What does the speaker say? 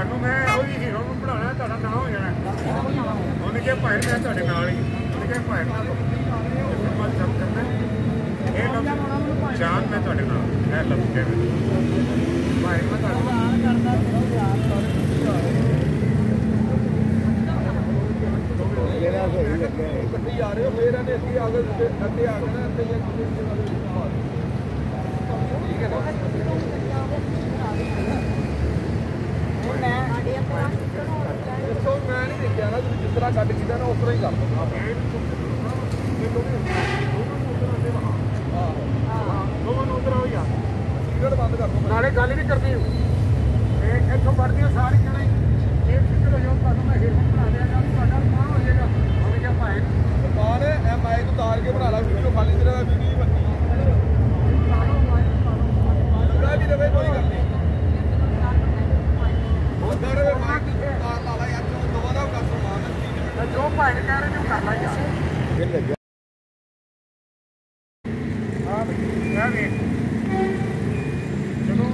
मैं हीरो ਨੂੰ ਬਣਾਉਣਾ ਤੁਹਾਡਾ ਨਾਮ ਹੋ ਜਾਣਾ ਉਹਨੇ ਕਿਹਾ ਭਾਈ ਮੈਂ ਤੁਹਾਡੇ ਨਾਲ ਹੀ ਉਹਨੇ ਕਿਹਾ ਭਾਈ ਨਾਲ ਕੰਮ ਕਰਨਾ ਇਹ ਲਫ਼ਜ਼ ਜਾਨ ਮੈਂ ਤੁਹਾਡੇ ਨਾਲ ਇਹ ਲਫ਼ਜ਼ ਕਹਿੰਦਾ ਭਾਈ ਮੈਂ ਤੁਹਾਡੇ ਨਾਲ ਕਰਦਾ ਜਿਹੜਾ ਸਹੀ ਲੱਗਿਆ ਗੱਡੀ ਆ ਰਹੇ ਹੋ ਫੇਰ ਇਹਨੇ ਅੱਗੇ ਆ ਗਏ ਅੱਗੇ ਆ ਗਏ ਨਾ ਇੱਥੇ ਠੀਕ ਹੈ ਨਾ मैं नहीं देखा ना जिस तरह कट किया ना उस तरह ही कर टिकट बंद कर दो नाले गल नहीं करनी इतों बढ़ती सारी जने ये फिक्र हो जाओ तुम मैं हीरो बना देगा नुकसान हो जाएगा उन्हें क्या भाई दुकान है माइक उतार के बना ला वीडियो खाली तरह वीडियो बननी भी रहे कोई गल नहीं जो भाई कह रहे कर ला यार चलो